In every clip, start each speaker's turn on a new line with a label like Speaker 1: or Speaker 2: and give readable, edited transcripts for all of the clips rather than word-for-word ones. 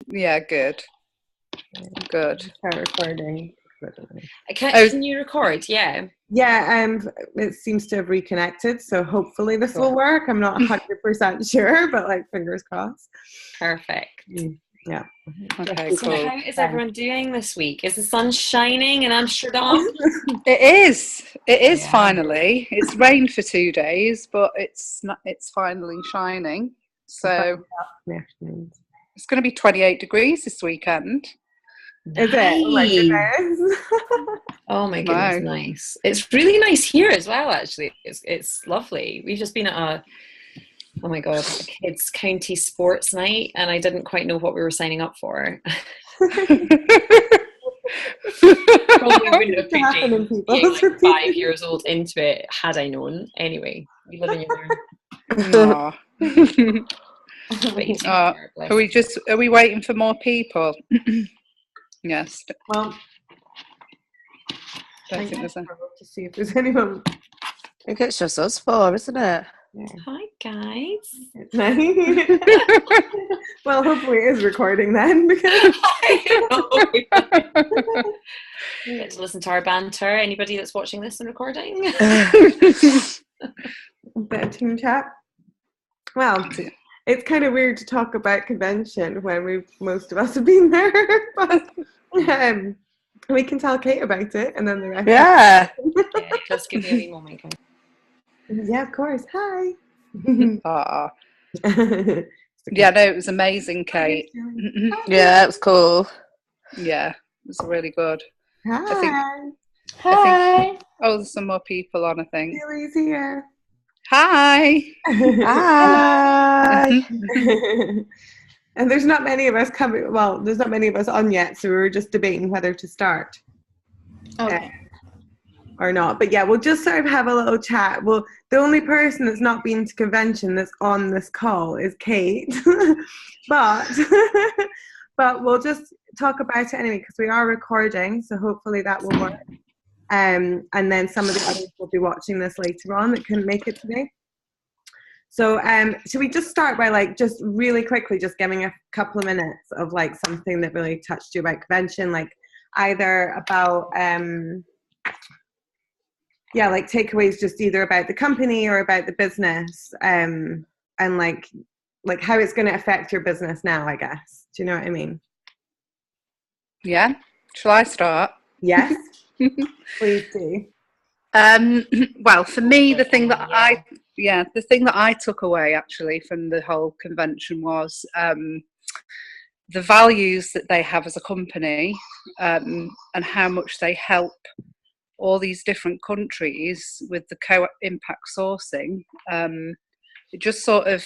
Speaker 1: Yeah, good. Good.
Speaker 2: Start recording.
Speaker 3: Can you record? Yeah.
Speaker 2: Yeah, it seems to have reconnected, so hopefully this will work. I'm not 100% sure, but like fingers crossed.
Speaker 3: Perfect.
Speaker 2: Yeah.
Speaker 1: Okay,
Speaker 3: so
Speaker 1: cool.
Speaker 3: how is everyone doing this week? Is the sun shining in Amsterdam?
Speaker 1: It is. It is finally. It's rained for 2 days, but it's finally shining. So it's going to be 28 degrees this weekend.
Speaker 2: Is it? Oh my goodness.
Speaker 3: Oh my goodness, nice. It's really nice here as well, actually. It's lovely. We've just been at oh my God, a kids' county sports night, and I didn't quite know what we were signing up for. Probably wouldn't have put being like 5 years old into it had I known. Anyway, you live and you learn.
Speaker 1: Are we waiting for more people? Yes.
Speaker 2: Well,
Speaker 1: don't think there's
Speaker 2: to see if there's anyone.
Speaker 4: I think it's just us four, isn't it?
Speaker 3: Yeah. Hi guys.
Speaker 2: Well, hopefully it is recording then, because
Speaker 3: you get to listen to our banter. Anybody that's watching this and recording?
Speaker 2: Bit of team chat. Well, it's kind of weird to talk about convention when most of us have been there, but we can tell Kate about it, and then the rest.
Speaker 4: Yeah.
Speaker 3: Just give me a wee moment.
Speaker 2: Yeah, of course. Hi.
Speaker 1: Yeah, no, it was amazing, Kate.
Speaker 4: Yeah, it was cool.
Speaker 1: Yeah, it was really good.
Speaker 2: Hi.
Speaker 1: Hi. There's some more people on, I think.
Speaker 2: Billy's here.
Speaker 1: Hi.
Speaker 4: Hi.
Speaker 2: And there's not many of us coming. Well, there's not many of us on yet, so we were just debating whether to start.
Speaker 3: Okay.
Speaker 2: Or not, but yeah, we'll just sort of have a little chat. Well, the only person that's not been to convention that's on this call is Kate, but we'll just talk about it anyway because we are recording, so hopefully that will work. And then some of the others will be watching this later on that couldn't make it today. So should we just start by like just really quickly just giving a couple of minutes of like something that really touched you about convention, like either about like takeaways just either about the company or about the business, and like how it's going to affect your business now, I guess. Do you know what I mean?
Speaker 1: Yeah. Shall I start?
Speaker 2: Yes. Please do.
Speaker 1: Well, for me, the thing that I took away actually from the whole convention was the values that they have as a company, and how much they help all these different countries with the co-impact sourcing. It just sort of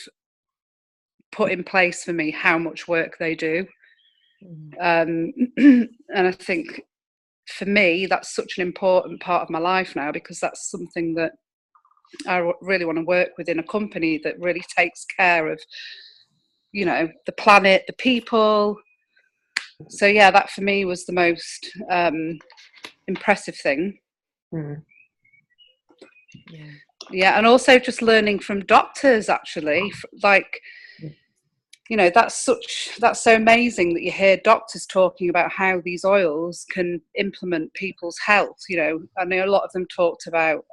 Speaker 1: put in place for me how much work they do. And I think for me, that's such an important part of my life now, because that's something that I really want to work with in a company that really takes care of, you know, the planet, the people. So yeah, that for me was the most impressive thing. Yeah, and also just learning from doctors, actually, like, you know, that's so amazing that you hear doctors talking about how these oils can implement people's health. You know, I know a lot of them talked about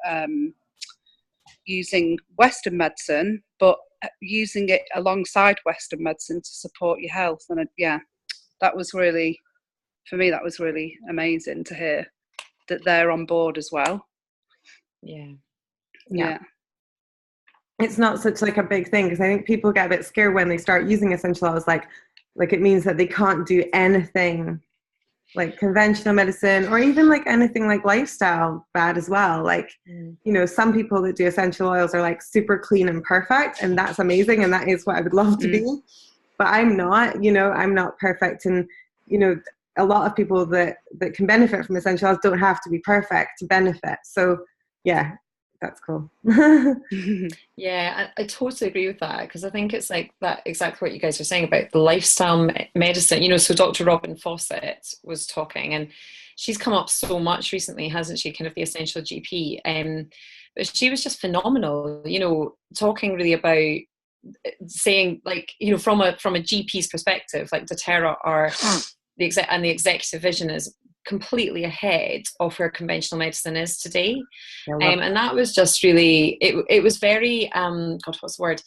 Speaker 1: using Western medicine, but using it alongside Western medicine to support your health. And that was really, for me, that was really amazing to hear that they're on board as well. Yeah.
Speaker 2: It's not such like a big thing, because I think people get a bit scared when they start using essential oils, like it means that they can't do anything like conventional medicine or even like anything like lifestyle bad as well. Like, you know, some people that do essential oils are like super clean and perfect, and that's amazing, and that is what I would love to be. But I'm not, you know, I'm not perfect. And, you know, a lot of people that can benefit from essential oils don't have to be perfect to benefit. So yeah, that's cool.
Speaker 3: Yeah, I totally agree with that, because I think it's like that, exactly what you guys were saying about the lifestyle medicine. You know, so Dr. Robin Fawcett was talking, and she's come up so much recently, hasn't she, kind of the essential GP. But she was just phenomenal, you know, talking really about saying, like, you know, from a GP's perspective, like doTERRA are the executive vision is completely ahead of where conventional medicine is today. And that was just really, it was very, God, what's the word?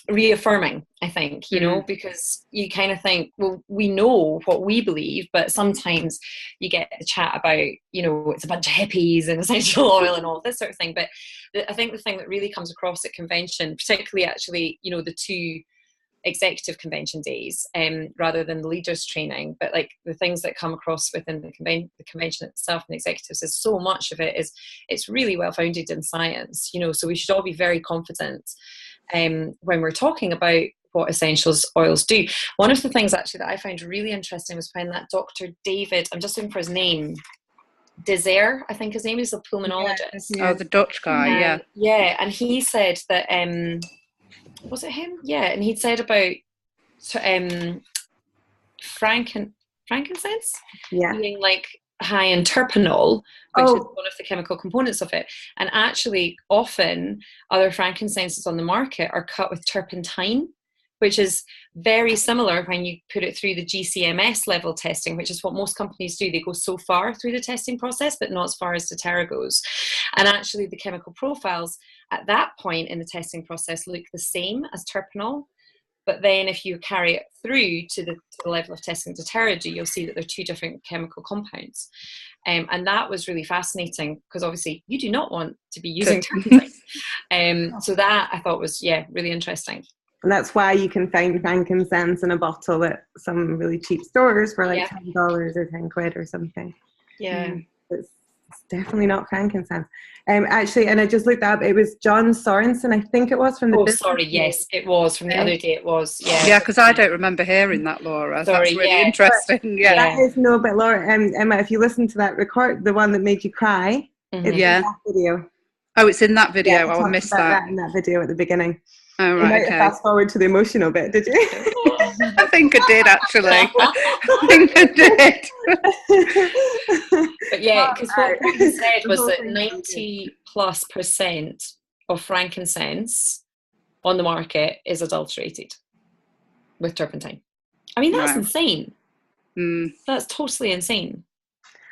Speaker 3: Reaffirming, I think, you know, because you kind of think, well, we know what we believe, but sometimes you get the chat about, you know, it's a bunch of hippies and essential oil and all this sort of thing. But I think the thing that really comes across at convention, particularly actually, you know, the 2 executive convention days, rather than the leaders training, but like the things that come across within the convention itself and the executives, is so much of it is, it's really well founded in science, you know, so we should all be very confident when we're talking about what essentials oils do. One of the things actually that I found really interesting was when that Dr. David, I'm just looking for his name, Desire, I think his name is, a pulmonologist.
Speaker 1: Oh, the Dutch guy,
Speaker 3: yeah, and he said that, was it him? Yeah, and he'd said about frankincense being like high in terpenol, which is one of the chemical components of it. And actually, often other frankincenses on the market are cut with turpentine, which is very similar when you put it through the GCMS level testing, which is what most companies do. They go so far through the testing process, but not as far as doTERRA goes. And actually, the chemical profiles at that point in the testing process look the same as terpenol. But then if you carry it through to the level of testing doTERRA do, you'll see that they're 2 different chemical compounds. And that was really fascinating, because obviously you do not want to be using turpentine. So that I thought was, really interesting.
Speaker 2: And that's why you can find frankincense in a bottle at some really cheap stores for like $10 or 10 quid or something.
Speaker 3: Yeah.
Speaker 2: It's definitely not frankincense. Actually, and I just looked up, it was John Sorensen, I think it was, from the
Speaker 3: yes, it was from the other day, it was,
Speaker 1: yeah, because I don't remember hearing that, Laura. That's really interesting.
Speaker 2: That is no, but Laura, Emma, if you listen to that record, the one that made you cry, it's in that video.
Speaker 1: Oh, it's in that video. I missed that
Speaker 2: in that video at the beginning.
Speaker 1: Oh, right,
Speaker 2: you might have fast forward to the emotional bit, did you?
Speaker 1: I think I did, actually. I think I did.
Speaker 3: But yeah, because what he said was that 90+% of frankincense on the market is adulterated with turpentine. I mean, that's insane. That's totally insane.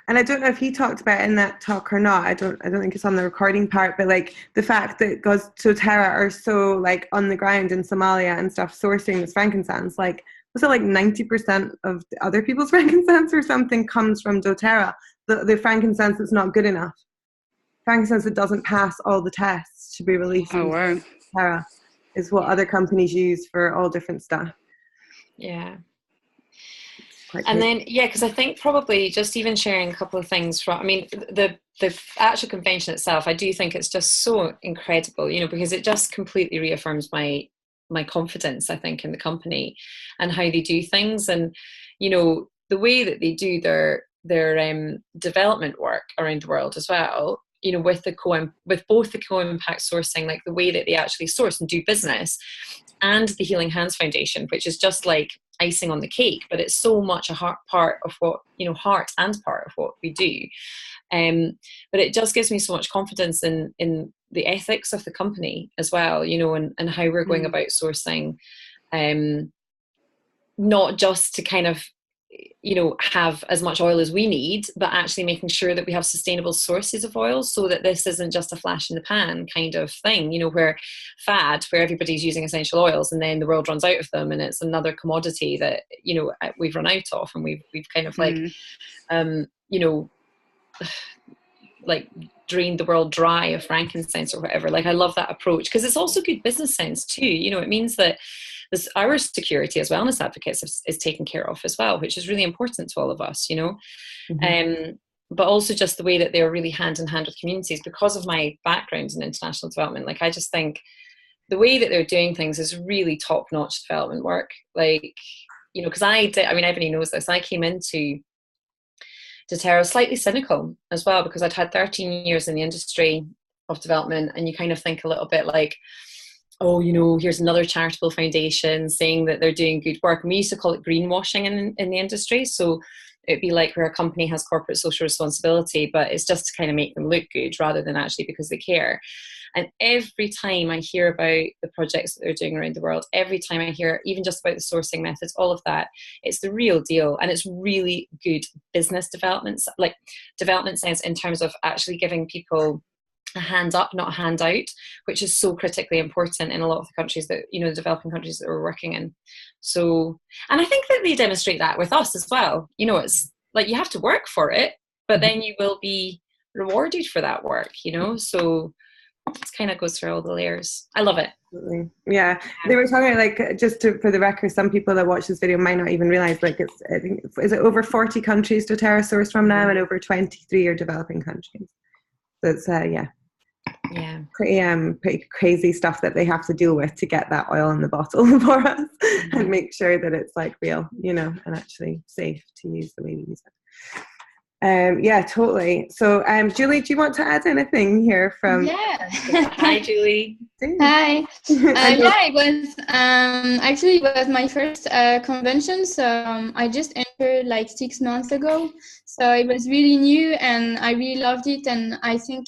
Speaker 2: And I don't know if he talked about it in that talk or not. I don't think it's on the recording part, but like the fact that doTERRA are so like on the ground in Somalia and stuff sourcing this frankincense, like was it like 90% of the other people's frankincense or something comes from doTERRA? The frankincense that's not good enough. Frankincense that doesn't pass all the tests to be released.
Speaker 1: Oh wow.
Speaker 2: doTERRA is what other companies use for all different stuff.
Speaker 3: Yeah. And then, because I think probably just even sharing a couple of things from, I mean, the actual convention itself, I do think it's just so incredible, you know, because it just completely reaffirms my confidence, I think, in the company and how they do things. And, you know, the way that they do their development work around the world as well, you know, with both the co-impact sourcing, like the way that they actually source and do business, and the Healing Hands Foundation, which is just like icing on the cake, but it's so much a part and part of what we do. But it just gives me so much confidence in the ethics of the company as well, you know, and how we're going about sourcing, not just to kind of, you know, have as much oil as we need, but actually making sure that we have sustainable sources of oil, so that this isn't just a flash in the pan kind of thing, you know, where everybody's using essential oils and then the world runs out of them and it's another commodity that, you know, we've run out of, and we've kind of like, you know, like drained the world dry of frankincense or whatever. Like, I love that approach, because it's also good business sense too. You know, it means that our security as wellness advocates is taken care of as well, which is really important to all of us, you know. But also just the way that they're really hand in hand with communities, because of my background in international development. Like, I just think the way that they're doing things is really top-notch development work. Like, you know, because everybody knows this, I came into doTERRA slightly cynical as well, because I'd had 13 years in the industry of development, and you kind of think a little bit like, oh, you know, here's another charitable foundation saying that they're doing good work. And we used to call it greenwashing in the industry. So it'd be like where a company has corporate social responsibility, but it's just to kind of make them look good rather than actually because they care. And every time I hear about the projects that they're doing around the world, every time I hear even just about the sourcing methods, all of that, it's the real deal. And it's really good business development, like development sense in terms of actually giving people a hand up, not a hand out, which is so critically important in a lot of the countries that, you know, the developing countries that we're working in. So, and I think that they demonstrate that with us as well. You know, it's like you have to work for it, but then you will be rewarded for that work, you know? So it kind of goes through all the layers. I love it.
Speaker 2: Absolutely. Yeah, they were talking like, just to, for the record, some people that watch this video might not even realize, like, it's, I think, is it over 40 countries doTERRA source from now, and over 23 are developing countries. So it's
Speaker 3: Yeah,
Speaker 2: pretty crazy stuff that they have to deal with to get that oil in the bottle for us, and make sure that it's like real, you know, and actually safe to use the way we use it. Yeah, totally. So, Julie, do you want to add anything here from?
Speaker 5: Yeah.
Speaker 3: Hi, Julie.
Speaker 5: Hi. Yeah, it was actually it was my first convention. So I just entered like 6 months ago. So it was really new, and I really loved it. And I think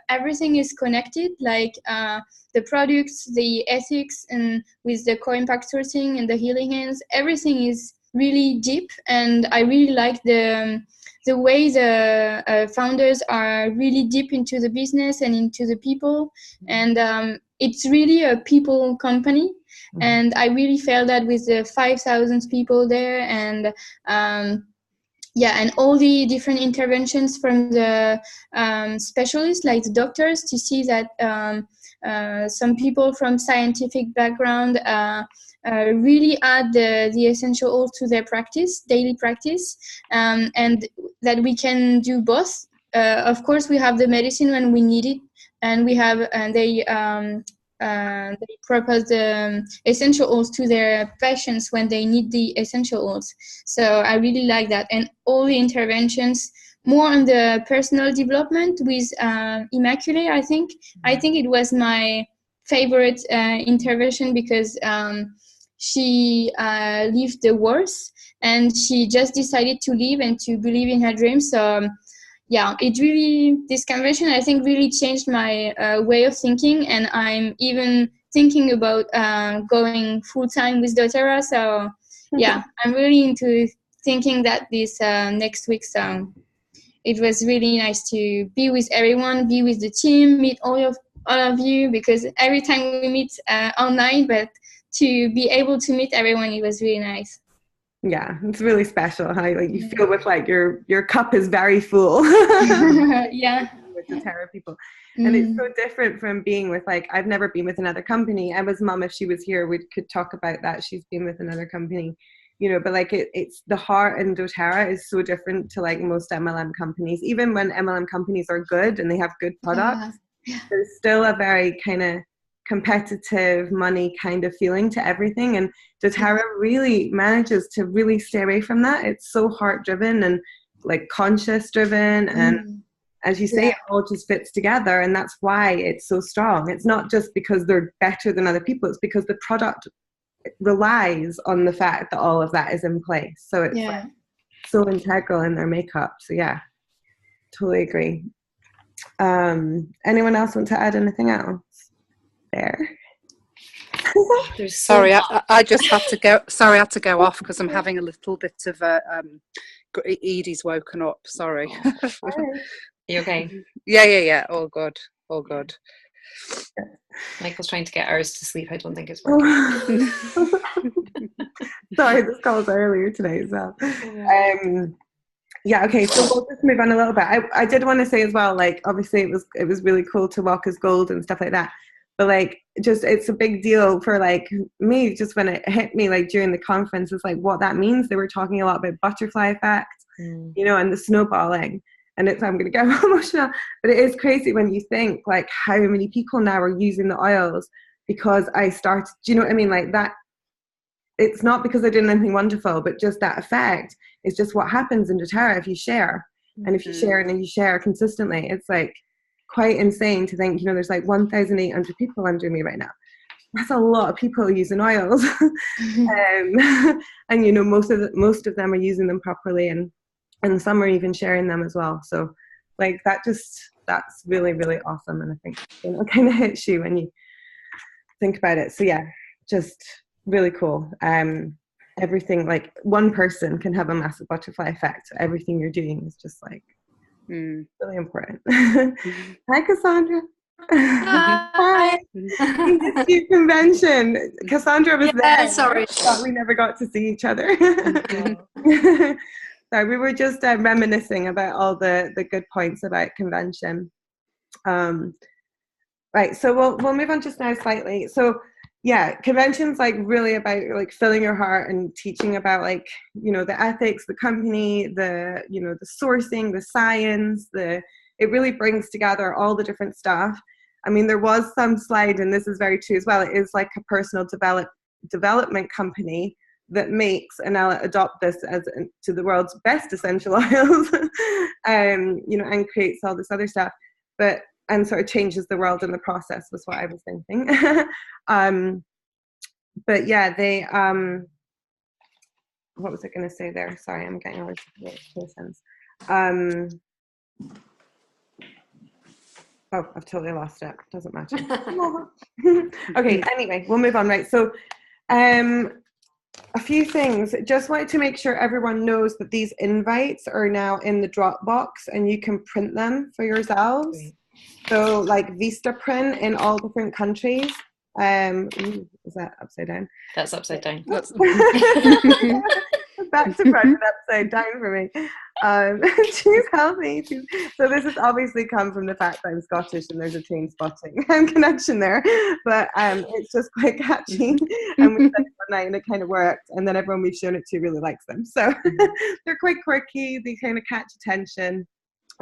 Speaker 5: everything is connected, like the products, the ethics, and with the co-impact sourcing and the healing hands, everything is really deep. And I really like the way the founders are really deep into the business and into the people. And it's really a people company. And I really felt that with the 5,000 people there, and and all the different interventions from the specialists, like the doctors, to see that some people from scientific background really add the essential oils to their practice, daily practice, and that we can do both. Of course, we have the medicine when we need it, and we have they propose the essential oils to their patients when they need the essential oils. So I really like that, and all the interventions more on the personal development with Immaculée. I think it was my favorite intervention, because she lived the worst, and she just decided to live and to believe in her dreams. So it really, this convention, I think, really changed my way of thinking, and I'm even thinking about going full-time with doTERRA. So I'm really into thinking that this next week. So it was really nice to be with everyone, be with the team, meet all of you, because every time we meet online, but to be able to meet everyone, it was really nice.
Speaker 2: Yeah, it's really special how like you feel with like your cup is very full.
Speaker 5: Yeah,
Speaker 2: with the doTERRA people. And it's so different from being with, like, I've never been with another company. Emma's mum, if she was here, we could talk about that. She's been with another company, you know, but like it's the heart in doTERRA is so different to like most MLM companies. Even when MLM companies are good and they have good products, there's still a very kind of competitive money kind of feeling to everything, and doTERRA really manages to really stay away from that. It's so heart driven and like conscious driven, and as you say, it all just fits together, and that's why it's so strong. It's not just because they're better than other people, it's because the product relies on the fact that all of that is in place. So it's like so integral in their makeup. So yeah, totally agree. Anyone else want to add anything else there?
Speaker 1: Sorry, I just had to go. Sorry, I had to go off because I'm having a little bit of a Edie's woken up. Sorry.
Speaker 3: You okay?
Speaker 1: Yeah. All good.
Speaker 3: Michael's trying to get ours to sleep. I don't think it's working.
Speaker 2: Sorry, this call was earlier today as well. Okay, so we'll just move on a little bit. I did want to say as well, like, obviously it was really cool to walk as gold and stuff like that, but like, just it's a big deal for like me, just when it hit me like during the conference, is like what that means. They were talking a lot about butterfly effect, you know, and the snowballing, and I'm going to get emotional, but it is crazy when you think like how many people now are using the oils because I started, do you know what I mean? Like that, it's not because I did anything wonderful, but just that effect is just what happens in doTERRA if you share. And if you share and you share consistently, it's like quite insane to think, you know, there's like 1,800 people under me right now. That's a lot of people using oils. And you know, most of them are using them properly, and some are even sharing them as well. So like that that's really, really awesome. And I think it kind of hits you when you think about it. So yeah, just really cool. Everything, like one person can have a massive butterfly effect. So everything you're doing is just like really important. Hi, Cassandra. Hi. Institute convention. Cassandra was there.
Speaker 6: Sorry.
Speaker 2: But we never got to see each other. So we were just reminiscing about all the good points about convention. Right, so we'll move on just now slightly. So yeah, convention's like really about like filling your heart and teaching about like, you know, the ethics, the company, the, you know, the sourcing, the science, it really brings together all the different stuff. I mean, there was some slide, and this is very true as well. It is like a personal development company that makes, and I'll adopt this as to the world's best essential oils, you know, and creates all this other stuff, and sort of changes the world in the process was what I was thinking. But yeah, they, what was I going to say there? Sorry, I'm getting all this sense. Oh, I've totally lost it. Doesn't matter. Okay, anyway, we'll move on, right? So, a few things. Just wanted to make sure everyone knows that these invites are now in the Dropbox and you can print them for yourselves. So like Vistaprint in all different countries. Ooh, is that upside down?
Speaker 3: That's upside down.
Speaker 2: Back to front and upside down for me. She's healthy. So this has obviously come from the fact that I'm Scottish and there's a train spotting connection there. But it's just quite catchy. And we said it one night and it kind of worked. And then everyone we've shown it to really likes them. So they're quite quirky. They kind of catch attention.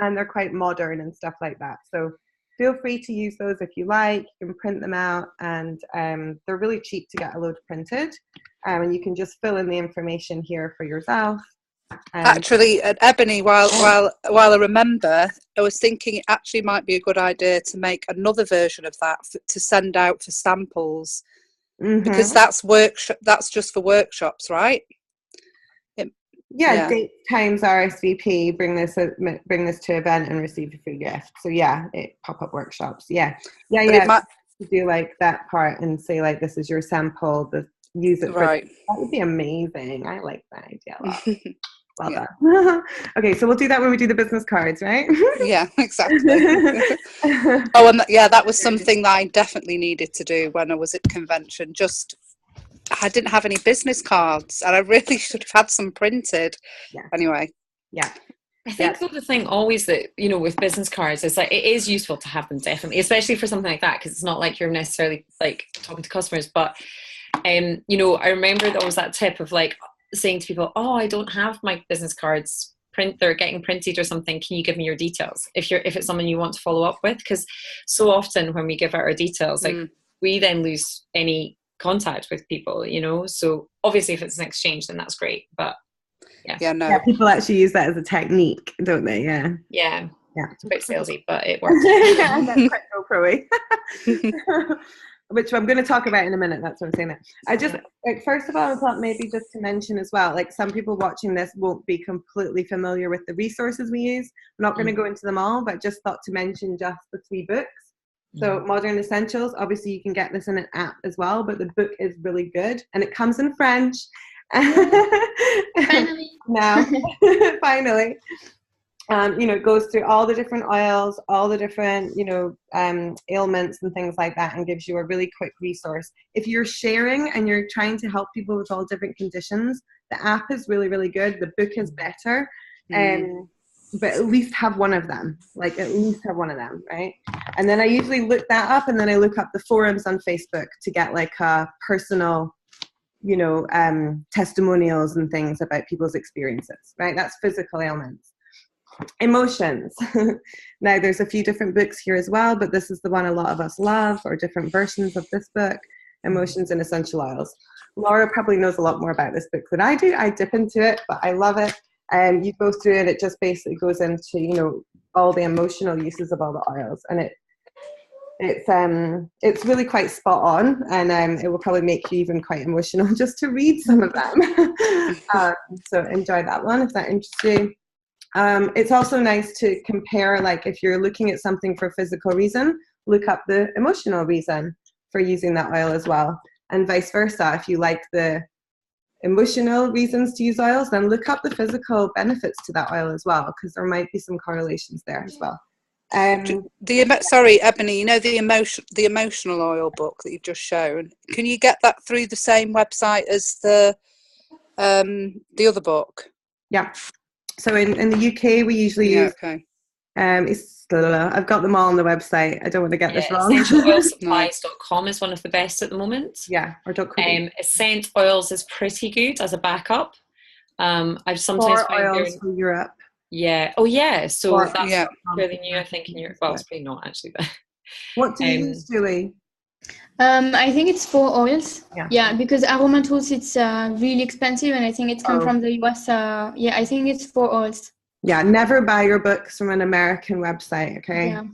Speaker 2: And they're quite modern and stuff like that. So feel free to use those if you like. You can print them out, and they're really cheap to get a load printed. And you can just fill in the information here for yourself.
Speaker 1: Actually, at Ebony, while I remember, I was thinking it actually might be a good idea to make another version of that to send out for samples, because that's just for workshops, right?
Speaker 2: Yeah, date, times, RSVP, bring this to event and receive a free gift. So yeah, pop-up workshops. Yeah. Do like that part and say like, this is your sample, use it. Right. That would be amazing. I like that idea a lot. Love that. Okay, so we'll do that when we do the business cards, right?
Speaker 1: Yeah, exactly. Oh, and that was something that I definitely needed to do when I was at convention. I didn't have any business cards, and I really should have had some printed. Yeah. Anyway.
Speaker 2: Yeah.
Speaker 3: I think the thing always that, you know, with business cards is like, it is useful to have them, definitely, especially for something like that, because it's not like you're necessarily like talking to customers. But, you know, I remember there was that tip of like saying to people, oh, I don't have my business cards they're getting printed or something. Can you give me your details if it's someone you want to follow up with? Because so often when we give out our details, like we then lose any contact with people, you know. So obviously if it's an exchange, then that's great. But yeah,
Speaker 2: people actually use that as a technique, don't they? Yeah,
Speaker 3: it's a bit salesy, but it works.
Speaker 2: Yeah, that's quite GoPro-y. Which I'm going to talk about in a minute. That's what I'm saying. I just like, first of all, I thought maybe just to mention as well, like some people watching this won't be completely familiar with the resources we use. I'm not going to go into them all, but just thought to mention just the 3 books. So Modern Essentials, obviously you can get this in an app as well, but the book is really good and it comes in French.
Speaker 5: Finally.
Speaker 2: Now, finally. You know, it goes through all the different oils, all the different, you know, ailments and things like that, and gives you a really quick resource. If you're sharing and you're trying to help people with all different conditions, the app is really, really good. The book is better. But at least have one of them, right? And then I usually look that up, and then I look up the forums on Facebook to get like a personal, you know, testimonials and things about people's experiences, right? That's physical ailments. Emotions. Now there's a few different books here as well, but this is the one a lot of us love, or different versions of this book, Emotions and Essential Oils. Laura probably knows a lot more about this book than I do. I dip into it, but I love it. And you go through it, it just basically goes into, you know, all the emotional uses of all the oils, and it's really quite spot on, and it will probably make you even quite emotional just to read some of them. So enjoy that one if that interests you. It's also nice to compare, like if you're looking at something for physical reason, look up the emotional reason for using that oil as well, and vice versa. If you like the emotional reasons to use oils, then look up the physical benefits to that oil as well, because there might be some correlations there as well.
Speaker 1: Sorry, Ebony, you know the emotional oil book that you've just shown. Can you get that through the same website as the other book?
Speaker 2: Yeah. So in the UK, we usually use.
Speaker 1: Okay.
Speaker 2: I've got them all on the website. I don't want to get this wrong.
Speaker 3: EssentialOilSupplies.com is one of the best at the moment.
Speaker 2: Yeah, or .co.
Speaker 3: Ascent Oils is pretty good as a backup. I've sometimes found
Speaker 2: oils for Europe.
Speaker 3: Yeah. Oh, yeah. So that's fairly new, I
Speaker 2: Mm-hmm.
Speaker 3: think, in Europe. Well, it's probably not actually, but.
Speaker 2: What do you use, Julie?
Speaker 5: I think it's 4 oils.
Speaker 2: Yeah.
Speaker 5: Yeah, because Aroma Tools, it's really expensive, and I think it's come from the US. Yeah, I think it's 4 oils.
Speaker 2: Yeah, never buy your books from an American website, okay?
Speaker 5: Yeah.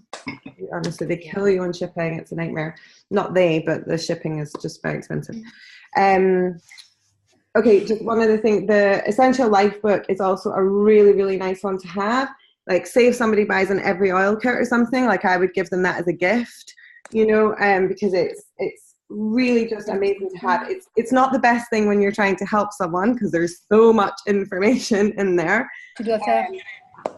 Speaker 2: Honestly, they kill you on shipping. It's a nightmare. Not they, but the shipping is just very expensive. Okay, just one other thing. The Essential Life book is also a really, really nice one to have. Like, say if somebody buys an Every Oil kit or something, like I would give them that as a gift, you know, because it's really just amazing to have. It's not the best thing when you're trying to help someone, because there's so much information in there.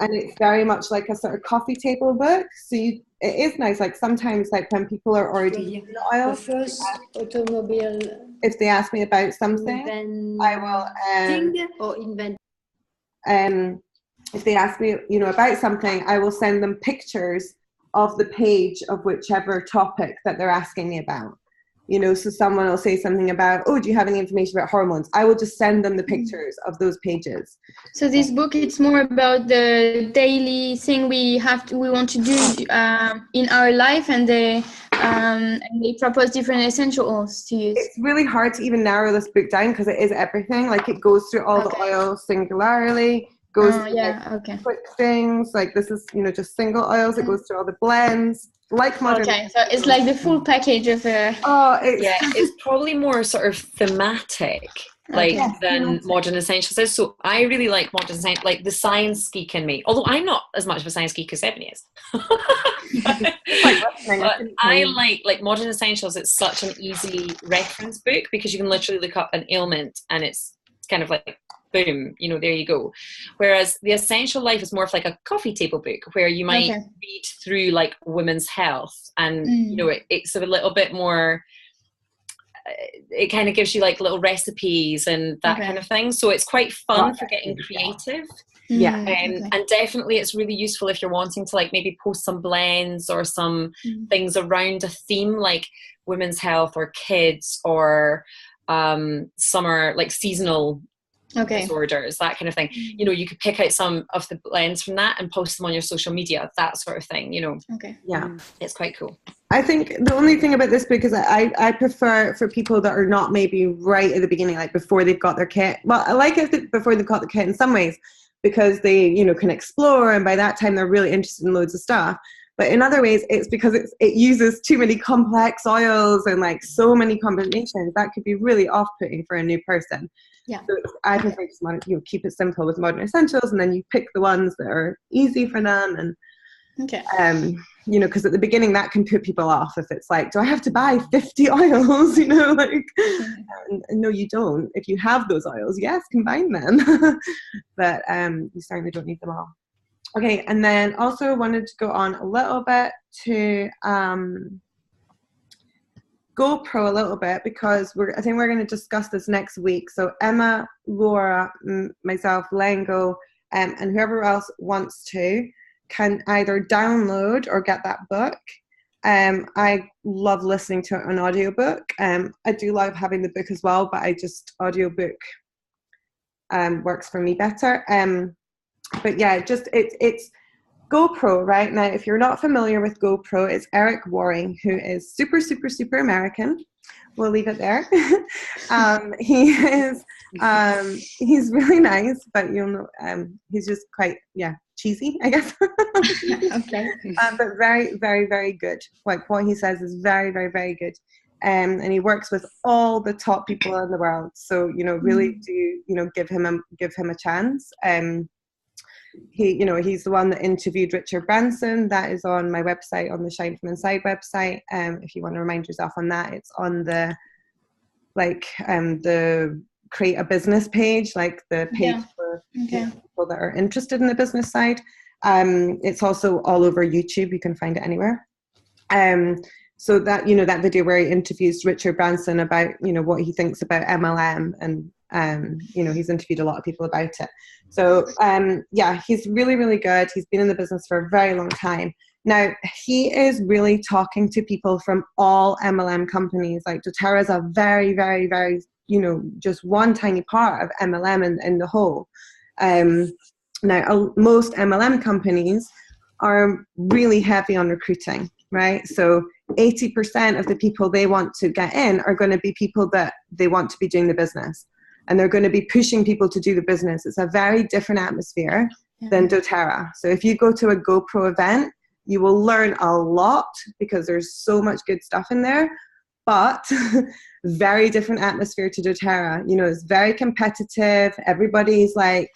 Speaker 2: And it's very much like a sort of coffee table book. So it is nice. Like sometimes, like when people are already using the oil,
Speaker 6: the first automobile
Speaker 2: if they ask me about something, I will
Speaker 6: invent.
Speaker 2: If they ask me, you know, about something, I will send them pictures of the page of whichever topic that they're asking me about. You know, so someone will say something about, oh, do you have any information about hormones? I will just send them the pictures of those pages.
Speaker 5: So this book, it's more about the daily thing we want to do in our life, and they propose different essential oils to use.
Speaker 2: It's really hard to even narrow this book down because it is everything. Like it goes through all the oils singularly, goes through quick things. Like this is, you know, just single oils. It goes through all the blends. Like modern.
Speaker 5: Okay, so it's like the full package of
Speaker 3: it's probably more sort of thematic than Modern Essentials is. So I really like Modern Essentials, like the science geek in me, although I'm not as much of a science geek as Ebony is. but I like Modern Essentials. It's such an easy reference book because you can literally look up an ailment and it's kind of like boom, you know, there you go. Whereas the Essential Life is more of like a coffee table book where you might read through like women's health and, you know, it's a little bit more, it kind of gives you like little recipes and that kind of thing. So it's quite fun for getting creative.
Speaker 2: Yeah.
Speaker 3: And definitely it's really useful if you're wanting to like maybe post some blends or some things around a theme like women's health or kids or summer, like seasonal disorders, that kind of thing. You know, you could pick out some of the blends from that and post them on your social media, that sort of thing, you know. It's quite cool.
Speaker 2: I think the only thing about this book is I prefer for people that are not maybe right at the beginning, like before they've got their kit. Well, I like it before they've got the kit in some ways because they, you know, can explore, and by that time they're really interested in loads of stuff. But in other ways, it's because it uses too many complex oils and like so many combinations that could be really off-putting for a new person.
Speaker 5: Yeah.
Speaker 2: So I prefer just keep it simple with Modern Essentials, and then you pick the ones that are easy for them. And you know, because at the beginning that can put people off if it's like, do I have to buy 50 oils? You know, like no, you don't. If you have those oils, yes, combine them. But you certainly don't need them all. Okay, and then also wanted to go on a little bit to GoPro a little bit because I think we're going to discuss this next week. So Emma, Laura, myself, Lengo, and whoever else wants to can either download or get that book. I love listening to an audiobook. I do love having the book as well, but audiobook works for me better. But yeah, just it's GoPro, right? Now, if you're not familiar with GoPro, it's Eric Waring, who is super, super, super American. We'll leave it there. He's really nice, but you'll know, he's just quite, cheesy, I guess. But very, very, very good. Like what he says is very, very, very good. And he works with all the top people in the world. So, you know, really do, you know, give him a chance. he's the one that interviewed Richard Branson. That is on my website, on the Shine From Inside website. If you want to remind yourself on that, it's on the create a business page, like the page for people that are interested in the business side. It's also all over YouTube. You can find it anywhere. So that, that video where he interviews Richard Branson about, what he thinks about MLM, and, he's interviewed a lot of people about it. So, he's really, really good. He's been in the business for a very long time. Now, he is really talking to people from all MLM companies. Like doTERRA is a very, very, very, just one tiny part of MLM in the whole. Now, most MLM companies are really heavy on recruiting, right? So 80% of the people they want to get in are going to be people that they want to be doing the business. And they're going to be pushing people to do the business. It's a very different atmosphere than doTERRA. So if you go to a GoPro event, you will learn a lot because there's so much good stuff in there. But very different atmosphere to doTERRA. It's very competitive. Everybody's like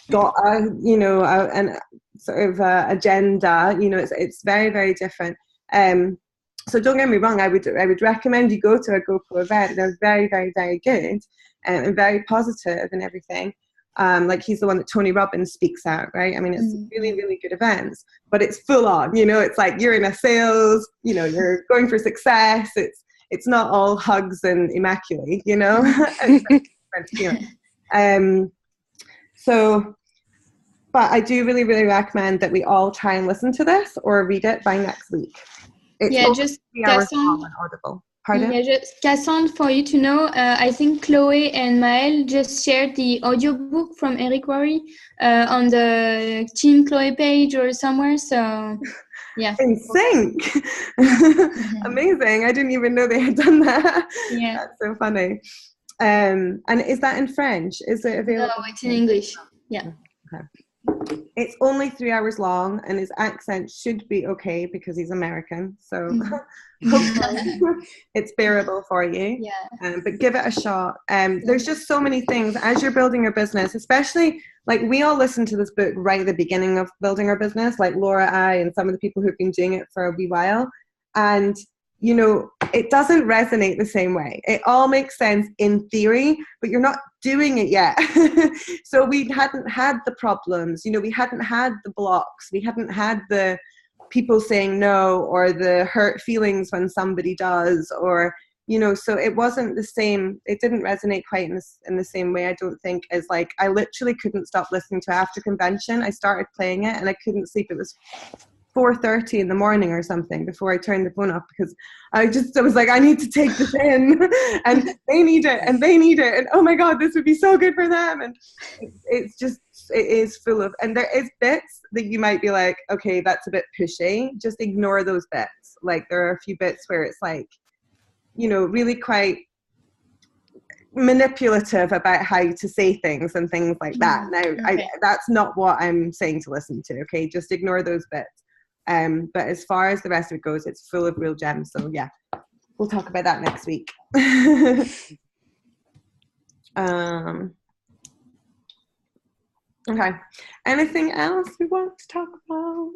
Speaker 2: got an sort of agenda. It's very, very different. So don't get me wrong. I would recommend you go to a GoPro event. They're very, very, very good and very positive and everything. Like he's the one that Tony Robbins speaks at, right? I mean, it's really, really good events, but it's full on. It's like you're in a sales. You're going for success. It's not all hugs and immaculate. So, but I do really, really recommend that we all try and listen to this or read it by next week. It's
Speaker 5: just
Speaker 2: 3 hours long on Audible. Pardon?
Speaker 5: Yeah, just Cassandre, for you to know, I think Chloe and Maëlle just shared the audiobook from Eric Worre on the Team Chloe page or somewhere. So, yeah.
Speaker 2: In sync. Amazing. I didn't even know they had done that.
Speaker 5: Yeah.
Speaker 2: That's so funny. And is that in French? Is it available?
Speaker 5: No, it's in English. Yeah.
Speaker 2: Okay. It's only 3 hours long, and his accent should be okay because he's American. So hopefully it's bearable for you.
Speaker 5: Yeah.
Speaker 2: But give it a shot. There's just so many things as you're building your business, especially like we all listened to this book right at the beginning of building our business, like Laura, and some of the people who've been doing it for a wee while. And it doesn't resonate the same way. It all makes sense in theory, but you're not doing it yet. So we hadn't had the problems, we hadn't had the blocks, we hadn't had the people saying no, or the hurt feelings when somebody does, or, so it wasn't the same. It didn't resonate quite in the same way, I don't think, as like, I literally couldn't stop listening to After Convention. I started playing it and I couldn't sleep. It was 4:30 in the morning or something before I turned the phone off, because I was like, I need to take this in, and they need it, and and oh my God, this would be so good for them. And it is full of, and there is bits that you might be like, okay, that's a bit pushy. Just ignore those bits. Like there are a few bits where it's like, really quite manipulative about how to say things and things like that. Now, okay. That's not what I'm saying to listen to. Okay, just ignore those bits. But as far as the rest of it goes, it's full of real gems. So yeah, we'll talk about that next week. Okay. Anything else we want to talk about?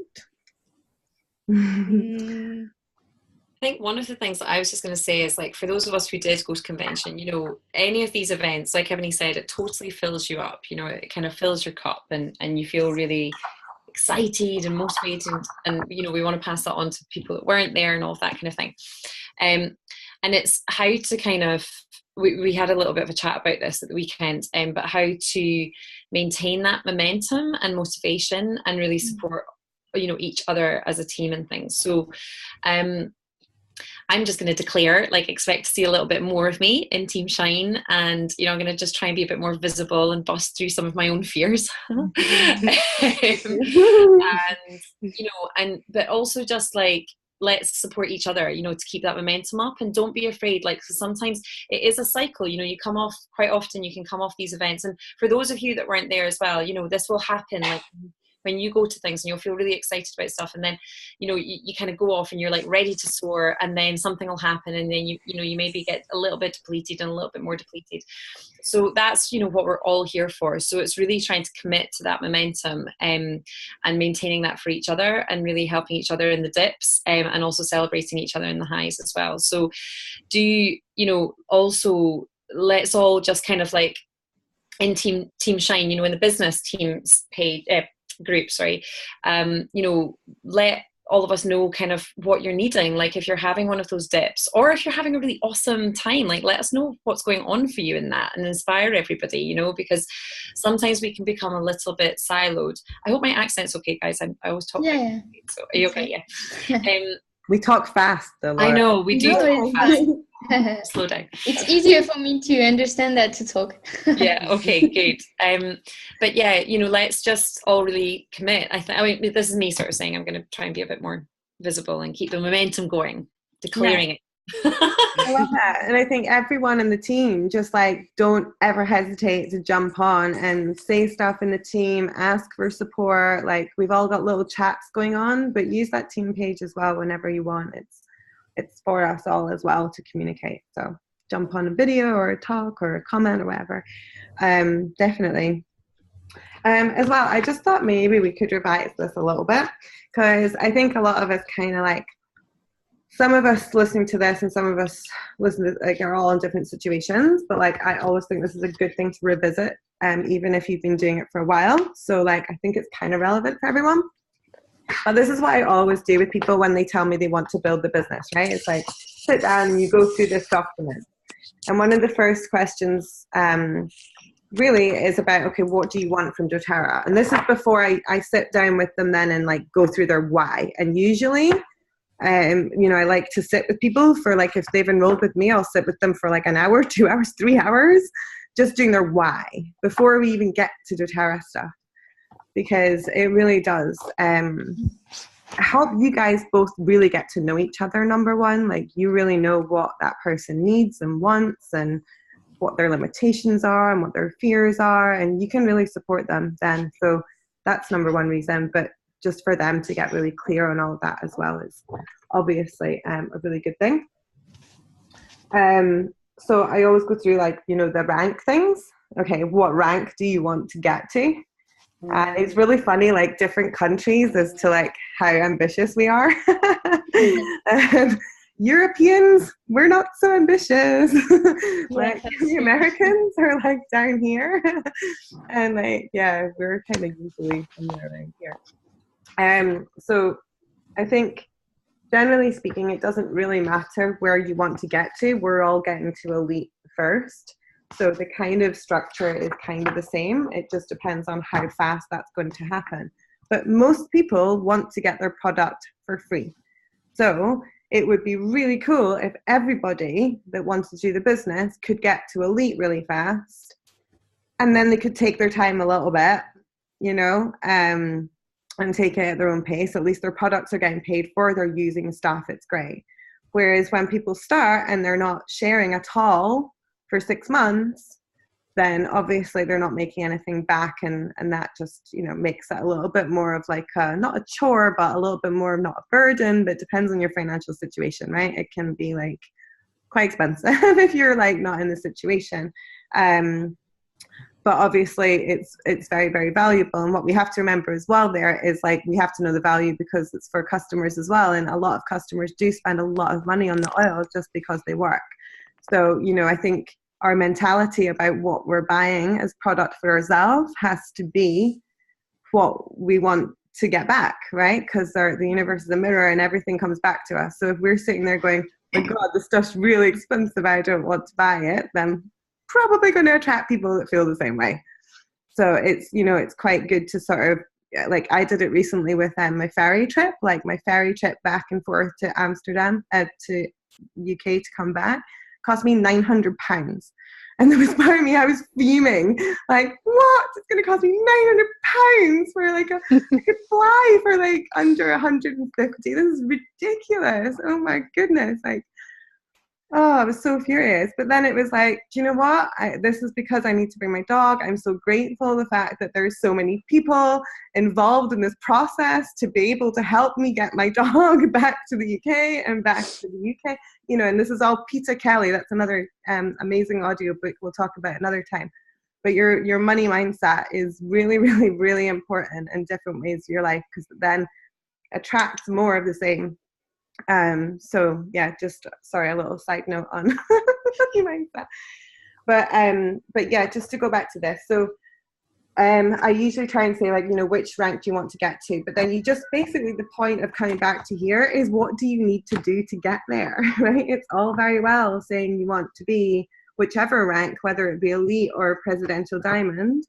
Speaker 3: I think one of the things that I was just going to say is, like, for those of us who did go to convention, any of these events, like Ebony said, it totally fills you up. It kind of fills your cup, and you feel really excited and motivated, and we want to pass that on to people that weren't there and all of that kind of thing. And it's how to kind of, we had a little bit of a chat about this at the weekend, but how to maintain that momentum and motivation and really support each other as a team and things. So I'm just going to declare, expect to see a little bit more of me in Team Shine, and I'm going to just try and be a bit more visible and bust through some of my own fears. But also just let's support each other, to keep that momentum up, and don't be afraid. So sometimes it is a cycle, you come off quite often, you can come off these events. And for those of you that weren't there as well, this will happen. when you go to things and you'll feel really excited about stuff, and then, you know, you kind of go off and you're like ready to soar, and then something will happen, and then you maybe get a little bit depleted and a little bit more depleted. So that's, you know, what we're all here for. So it's really trying to commit to that momentum, and maintaining that for each other, and really helping each other in the dips, and also celebrating each other in the highs as well. So also let's all just kind of like in Team Shine, you know, in the business teams group, let all of us know kind of what you're needing. Like if you're having one of those dips, or if you're having a really awesome time, like let us know what's going on for you in that, and inspire everybody, you know, because sometimes we can become a little bit siloed. I hope my accent's okay, guys. I always talk.
Speaker 5: Yeah.
Speaker 3: So are you okay? Yeah.
Speaker 2: We talk fast, though.
Speaker 3: I know we do talk fast.
Speaker 5: Fine.
Speaker 3: Slow down.
Speaker 5: It's easier for me to understand that to talk.
Speaker 3: Yeah, okay, good. But yeah, you know, let's just all really commit. I mean, this is me sort of saying I'm going to try and be a bit more visible and keep the momentum going, declaring it.
Speaker 2: I love that. And I think everyone in the team, just like, don't ever hesitate to jump on and say stuff in the team, ask for support. Like, we've all got little chats going on, but use that team page as well whenever you want. It's for us all as well to communicate. So jump on a video or a talk or a comment or whatever. Definitely. As well, I just thought maybe we could revise this a little bit, because I think a lot of us kind of like, some of us listening to this and some of us listen to, like, are all in different situations, but like I always think this is a good thing to revisit, even if you've been doing it for a while. So like I think it's kind of relevant for everyone. But this is what I always do with people when they tell me they want to build the business, right? It's like, sit down and you go through this document. And one of the first questions really is about, okay, what do you want from doTERRA? And this is before I sit down with them then and like go through their why. And usually, you know, I like to sit with people for like, if they've enrolled with me, I'll sit with them for like an hour, 2 hours, 3 hours, just doing their why before we even get to doTERRA stuff, because it really does help you guys both really get to know each other. Number one, like you really know what that person needs and wants and what their limitations are and what their fears are, and you can really support them then. So that's number one reason. But just for them to get really clear on all of that as well is obviously a really good thing. So I always go through like, you know, the rank things. Okay, what rank do you want to get to? And it's really funny, like different countries as to like how ambitious we are. Europeans, we're not so ambitious. Like the Americans are like down here. And like, yeah, we're kind of usually somewhere around here. So I think generally speaking, it doesn't really matter where you want to get to. We're all getting to elite first. So the kind of structure is kind of the same. It just depends on how fast that's going to happen. But most people want to get their product for free. So it would be really cool if everybody that wants to do the business could get to elite really fast. And then they could take their time a little bit, you know, and take it at their own pace. At least their products are getting paid for, they're using stuff, it's great. Whereas when people start and they're not sharing at all for 6 months, then obviously they're not making anything back, and that just, you know, makes it a little bit more of like not a chore, but a little bit more of not a burden. But it depends on your financial situation, right? It can be like quite expensive if you're like not in the situation. But obviously it's very, very valuable. And what we have to remember as well there is like, we have to know the value because it's for customers as well. And a lot of customers do spend a lot of money on the oil just because they work. So, you know, I think our mentality about what we're buying as product for ourselves has to be what we want to get back, right? Because the universe is a mirror and everything comes back to us. So if we're sitting there going, oh my God, this stuff's really expensive, I don't want to buy it, then probably going to attract people that feel the same way. So it's, you know, it's quite good to sort of, like I did it recently with my ferry trip, like my ferry trip back and forth to Amsterdam, to UK to come back, cost me £900. And there was part of me, I was fuming, like, what? It's going to cost me £900 for like I could fly for like under 150. This is ridiculous. Oh my goodness. Like, Oh, I was so furious. But then it was like, do you know what? This is because I need to bring my dog. I'm so grateful the fact that there's so many people involved in this process to be able to help me get my dog back to the UK and back to the UK. You know, and this is all Peter Kelly. That's another amazing audio book we'll talk about another time. But your money mindset is really, really, really important in different ways of your life, because it then attracts more of the same. So yeah, just sorry, a little side note on money mindset. But yeah, just to go back to this. So I usually try and say, like, you know, which rank do you want to get to? But then you just basically, the point of coming back to here is, what do you need to do to get there, right? It's all very well saying you want to be whichever rank, whether it be elite or presidential diamond,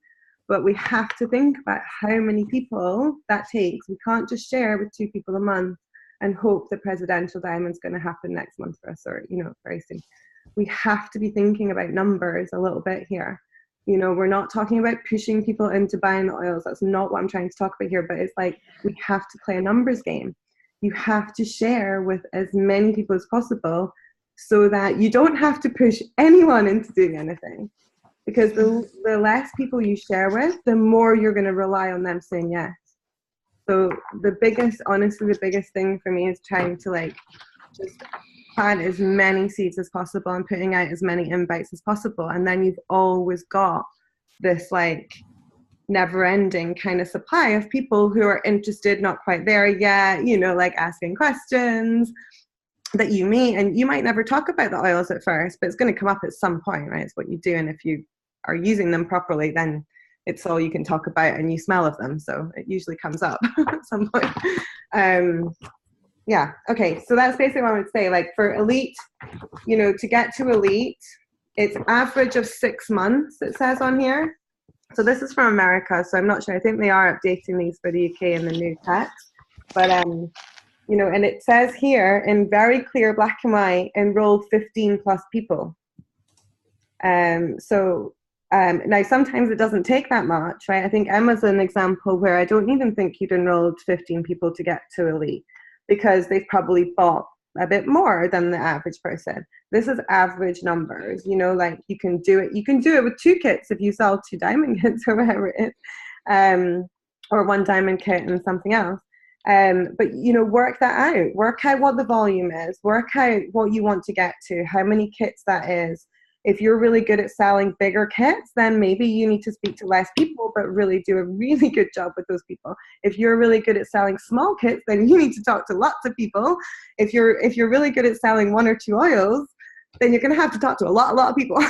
Speaker 2: but we have to think about how many people that takes. We can't just share with 2 people a month and hope the presidential diamond's going to happen next month for us, or, you know, very soon. We have to be thinking about numbers a little bit here. You know, we're not talking about pushing people into buying the oils. That's not what I'm trying to talk about here, but it's like, we have to play a numbers game. You have to share with as many people as possible so that you don't have to push anyone into doing anything. Because the less people you share with, the more you're going to rely on them saying yes. So honestly, the biggest thing for me is trying to, like, just plant as many seeds as possible and putting out as many invites as possible. And then you've always got this, like, never-ending kind of supply of people who are interested, not quite there yet, you know, like asking questions that you meet. And you might never talk about the oils at first, but it's going to come up at some point, right? It's what you do. And if you are using them properly, then it's all you can talk about, and you smell of them, so it usually comes up at some point. Yeah, okay, so that's basically what I would say. Like, for elite, you know, to get to elite, it's average of 6 months, it says on here. So this is from America, so I'm not sure. I think they are updating these for the UK in the new text. But, you know, and it says here in very clear black and white, enrolled 15 plus people. Now, sometimes it doesn't take that much, right? I think Emma's an example where I don't even think you'd enrolled 15 people to get to elite, because they've probably bought a bit more than the average person. This is average numbers, you know, like, you can do it. You can do it with 2 kits if you sell 2 diamond kits or whatever it is, or 1 diamond kit and something else. But, you know, work that out. Work out what the volume is. Work out what you want to get to, how many kits that is. If you're really good at selling bigger kits, then maybe you need to speak to less people, but really do a really good job with those people. If you're really good at selling small kits, then you need to talk to lots of people. If you're really good at selling 1 or 2 oils, then you're going to have to talk to a lot of people.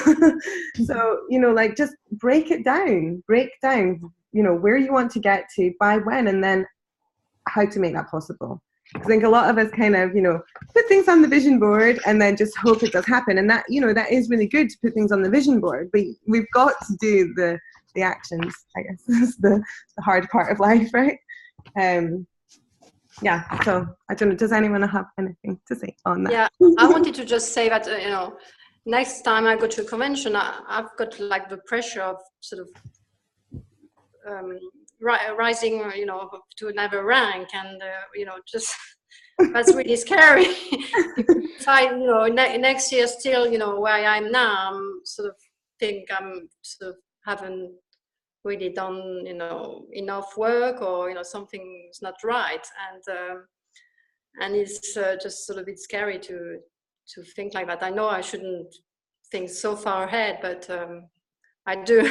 Speaker 2: So, you know, like, just break down, you know, where you want to get to, by when, and then how to make that possible. I think a lot of us kind of, you know, put things on the vision board and then just hope it does happen. And that, you know, that is really good to put things on the vision board, but we've got to do the actions, I guess, is the hard part of life, right? Yeah, so I don't know, does anyone have anything to say on that?
Speaker 6: Yeah, I wanted to just say that, you know, next time I go to a convention, I've got, like, the pressure of sort of rising, you know, to another rank, and you know, just that's really scary. If I, you know, next year still, you know, where I am now, I'm sort of think I'm sort of haven't really done, you know, enough work, or, you know, something's not right, and it's just sort of a bit scary to think like that. I know I shouldn't think so far ahead, but I do.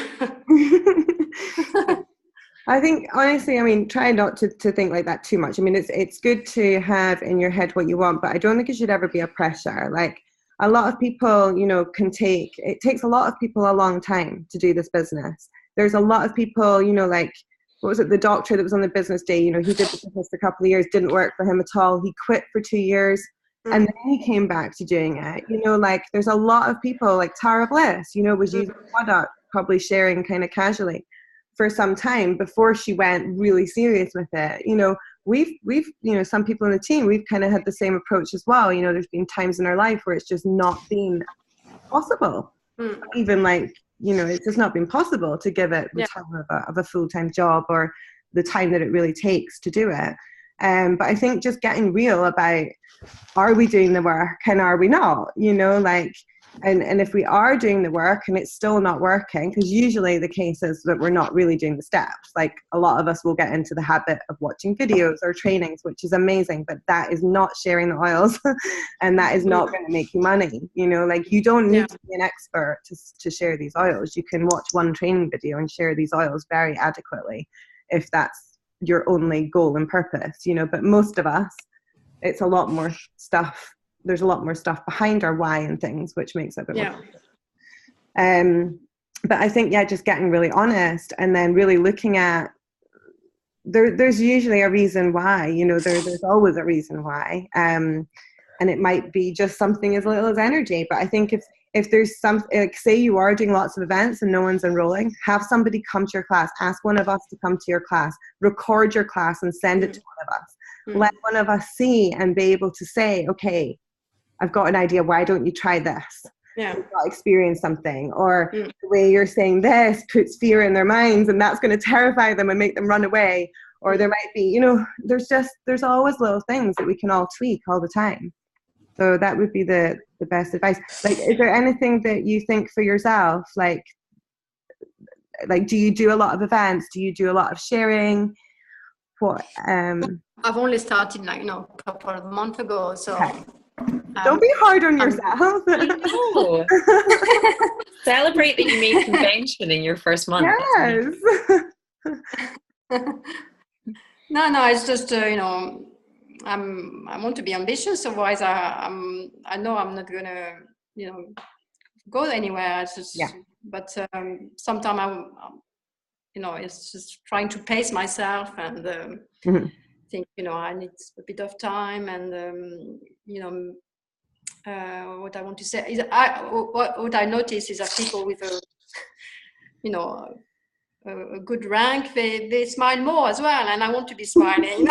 Speaker 2: I think, honestly, I mean, try not to think like that too much. I mean, it's good to have in your head what you want, but I don't think it should ever be a pressure. Like, a lot of people, you know, it takes a lot of people a long time to do this business. There's a lot of people, you know, like, what was it, the doctor that was on the business day, you know, he did the business for a couple of years, didn't work for him at all. He quit for 2 years, and then he came back to doing it. You know, like, there's a lot of people, like Tara Bliss, you know, was using the product, probably sharing kind of casually for some time before she went really serious with it. You know, we've you know, some people in the team, we've kind of had the same approach as well. You know, there's been times in our life where it's just not been possible. Even, like, you know, it's just not been possible to give it the time of a full-time job, or the time that it really takes to do it. But I think just getting real about, are we doing the work and are we not, you know, like, and if we are doing the work and it's still not working, because usually the case is that we're not really doing the steps. Like a lot of us will get into the habit of watching videos or trainings, which is amazing, but that is not sharing the oils and that is not going to make you money. You know, like you don't need to be an expert to share these oils. You can watch one training video and share these oils very adequately if that's your only goal and purpose, you know, but most of us, it's a lot more stuff. There's a lot more stuff behind our why and things, which makes it a bit more. But I think, just getting really honest and then really looking at, there's usually a reason why, you know, there's always a reason why. And it might be just something as little as energy. But I think if there's some, like say you are doing lots of events and no one's enrolling, have somebody come to your class, ask one of us to come to your class, record your class and send it to one of us. Let one of us see and be able to say, okay, I've got an idea, why don't you try this? You've got to experience something. Or the way you're saying this puts fear in their minds and that's going to terrify them and make them run away. Or there might be, you know, there's always little things that we can all tweak all the time. So that would be the best advice. Like, is there anything that you think for yourself? Like, do you do a lot of events? Do you do a lot of sharing? What?
Speaker 6: I've only started like, a couple of months ago. So
Speaker 2: don't be hard on yourself.
Speaker 3: No. Celebrate that you made convention in your first month.
Speaker 2: Yes.
Speaker 6: No, it's just I want to be ambitious. Otherwise, I know I'm not gonna go anywhere. It's just, but sometimes I'm it's just trying to pace myself and think I need a bit of time and what I want to say is what I notice is that people with a good rank, they smile more as well, and I want to be smiling.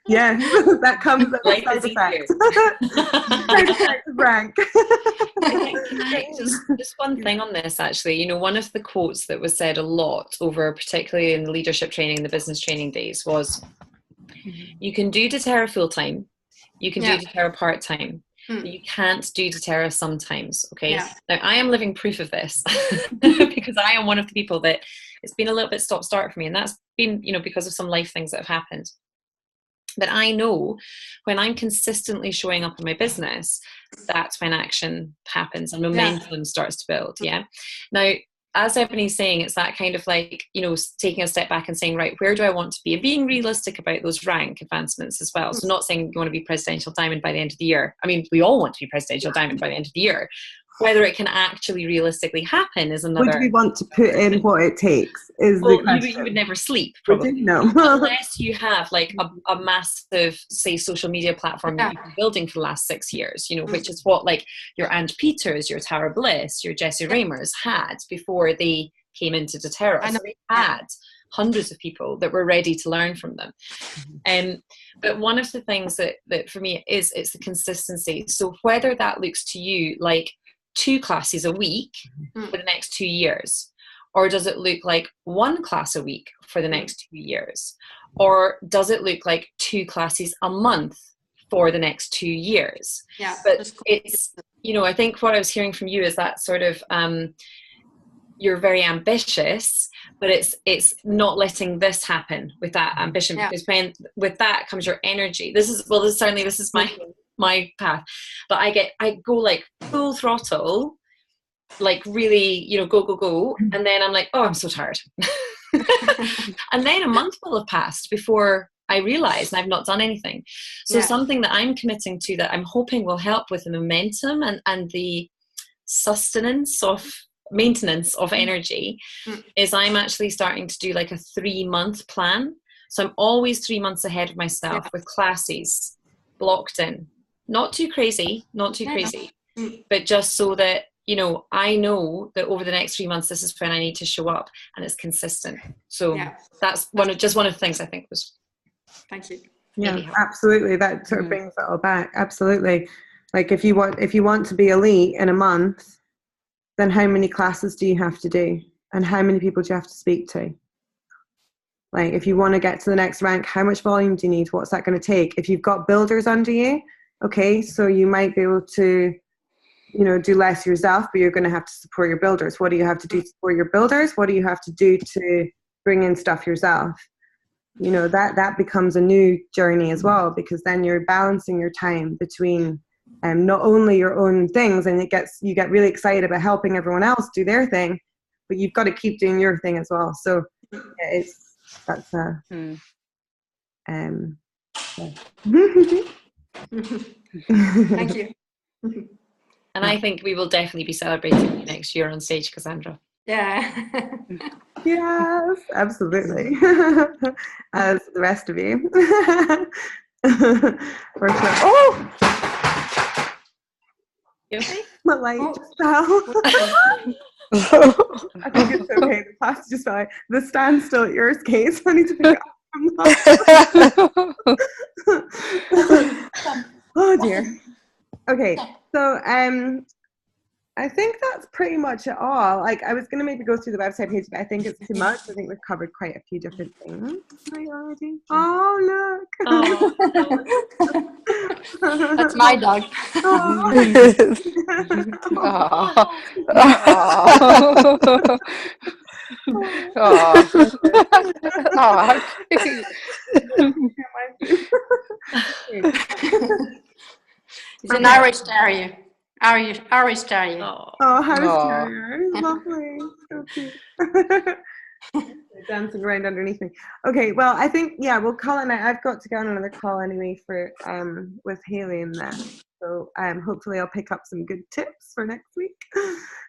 Speaker 2: Yes, that comes as a side effect. Side effect of rank.
Speaker 3: Just one thing on this, actually. One of the quotes that was said a lot over, particularly in the leadership training and the business training days, was, you can do doTERRA full time, you can do doTERRA part time, but you can't do doTERRA sometimes. Okay. Now I am living proof of this because I am one of the people that it's been a little bit stop start for me, and that's been because of some life things that have happened. But I know when I'm consistently showing up in my business, that's when action happens and momentum starts to build. Now, as Ebony's saying, it's that kind of like, taking a step back and saying, right, where do I want to be? And being realistic about those rank advancements as well. So not saying you want to be presidential diamond by the end of the year. I mean, we all want to be presidential diamond by the end of the year. Whether it can actually realistically happen is another.
Speaker 2: Would we want to put in what it takes? Is the question.
Speaker 3: You would never sleep, probably.
Speaker 2: No.
Speaker 3: Unless you have like a massive, say, social media platform that you've been building for the last 6 years, which is what like your Ann Peters, your Tara Bliss, your Jessie Ramers had before they came into doTERRA. So they had hundreds of people that were ready to learn from them. But one of the things that for me is, it's the consistency. So whether that looks to you like 2 classes a week for the next 2 years, or does it look like 1 class a week for the next 2 years, or does it look like 2 classes a month for the next 2 years? But it's I think what I was hearing from you is that sort of you're very ambitious, but it's not letting this happen with that ambition, because when with that comes your energy. This is my path, but I go like full throttle, like really go, and then I'm like, oh, I'm so tired. And then a month will have passed before I realize and I've not done anything. So something that I'm committing to, that I'm hoping will help with the momentum and the maintenance of energy, is I'm actually starting to do like a 3-month plan. So I'm always 3 months ahead of myself with classes blocked in. Not too crazy, but just so that, I know that over the next 3 months, this is when I need to show up, and it's consistent. So that's one of the things I think was.
Speaker 6: Thank you.
Speaker 2: Yeah, absolutely. That sort of brings it all back. Absolutely. Like if you want to be elite in a month, then how many classes do you have to do? And how many people do you have to speak to? Like if you want to get to the next rank, how much volume do you need? What's that going to take? If you've got builders under you, okay, so you might be able to, you know, do less yourself, but you're going to have to support your builders. What do you have to do to support your builders? What do you have to do to bring in stuff yourself? You know, that becomes a new journey as well, because then you're balancing your time between not only your own things, and you get really excited about helping everyone else do their thing, but you've got to keep doing your thing as well. So yeah, that's
Speaker 6: Thank you.
Speaker 3: And I think we will definitely be celebrating you next year on stage, Cassandra.
Speaker 6: Yeah.
Speaker 2: Yes, absolutely. As the rest of you. For sure. Oh!
Speaker 3: You okay?
Speaker 2: My light just fell. I think it's okay. The plastic just fell. The stand's still at yours, Kate, so I need to pick it up from the Oh dear. Okay, so I think that's pretty much it all. Like, I was going to maybe go through the website page, but I think it's too much. I think we've covered quite a few different things. Right, already? Oh, look.
Speaker 6: Oh. That's my dog. It's an Irish Terrier. Irish Terrier.
Speaker 2: Oh, Harris Terrier. Lovely. So cute. Dancing around underneath me. Okay, well, I think, yeah, we'll call it night. I've got to go on another call anyway for with Haley in there. So hopefully I'll pick up some good tips for next week.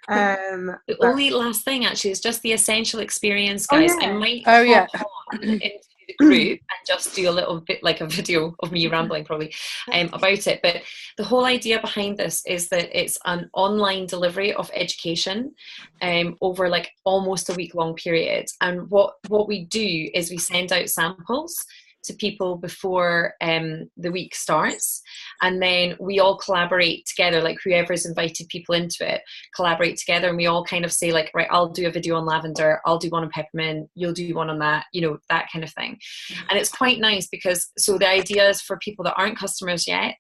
Speaker 3: The only last thing actually is just the essential experience, guys. I might hop on into the group and just do a little bit like a video of me rambling probably about it. But the whole idea behind this is that it's an online delivery of education over like almost a week-long period. And what we do is we send out samples to people before the week starts, and then we all collaborate together, like whoever's invited people into it collaborate together, and we all kind of say like, right, I'll do a video on lavender, I'll do one on peppermint, you'll do one on that, you know, that kind of thing. And it's quite nice because so the idea is for people that aren't customers yet,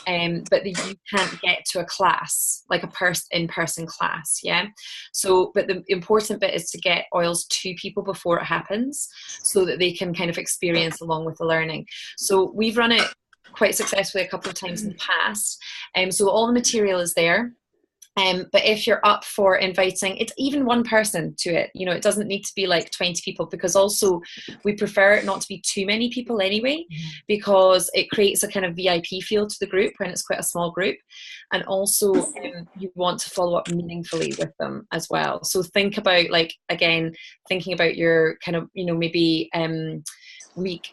Speaker 3: but you can't get to a class, like a in-person class, yeah. So but the important bit is to get oils to people before it happens so that they can kind of experience along with the learning. So we've run it quite successfully a couple of times in the past, so all the material is there. But if you're up for inviting it's even one person to it, you know, it doesn't need to be like 20 people, because also we prefer it not to be too many people anyway, because it creates a kind of VIP feel to the group when it's quite a small group. And also you want to follow up meaningfully with them as well. So think about, like, again, thinking about your kind of, you know, maybe month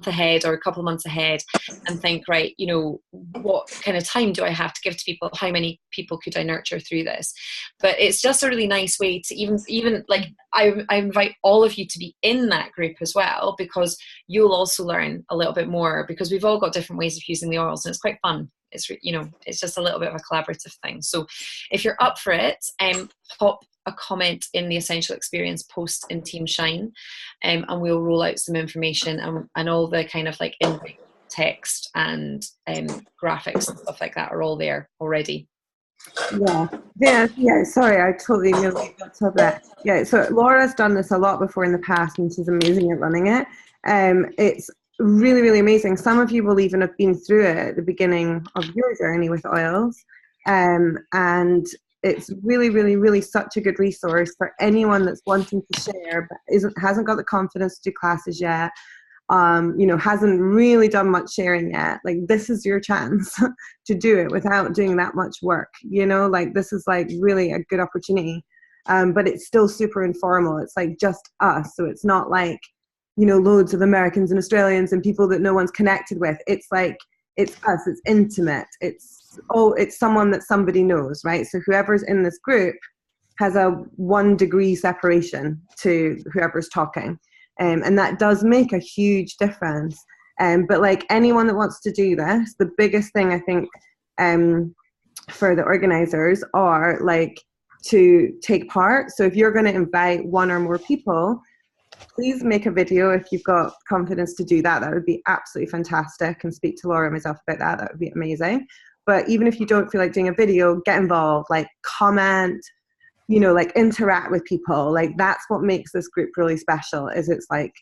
Speaker 3: ahead or a couple of months ahead, and think, right, you know, what kind of time do I have to give to people? How many people could I nurture through this? But it's just a really nice way to even like, I invite all of you to be in that group as well, because you'll also learn a little bit more, because we've all got different ways of using the oils and it's quite fun. It's, you know, it's just a little bit of a collaborative thing. So if you're up for it, pop a comment in the Essential Experience post in Team Shine, and we'll roll out some information, and all the kind of like invite text and graphics and stuff like that are all there already.
Speaker 2: Yeah. Sorry, I totally nearly got to that. Yeah, so Laura's done this a lot before in the past, and she's amazing at running it. It's really, really amazing. Some of you will even have been through it at the beginning of your journey with oils, and it's really, really, really such a good resource for anyone that's wanting to share but hasn't got the confidence to do classes yet, you know, hasn't really done much sharing yet. Like, this is your chance to do it without doing that much work, you know, like this is like really a good opportunity. But it's still super informal. It's like just us. So it's not like, you know, loads of Americans and Australians and people that no one's connected with. It's like, it's us, it's intimate. It's someone that somebody knows, right? So whoever's in this group has a 1 degree separation to whoever's talking. And that does make a huge difference. But like anyone that wants to do this, the biggest thing I think for the organizers are like, to take part. So if you're going to invite one or more people, please make a video if you've got confidence to do that. That would be absolutely fantastic, and speak to Laura and myself about that. That would be amazing. But even if you don't feel like doing a video, get involved, like comment, you know, like interact with people. Like that's what makes this group really special, is it's like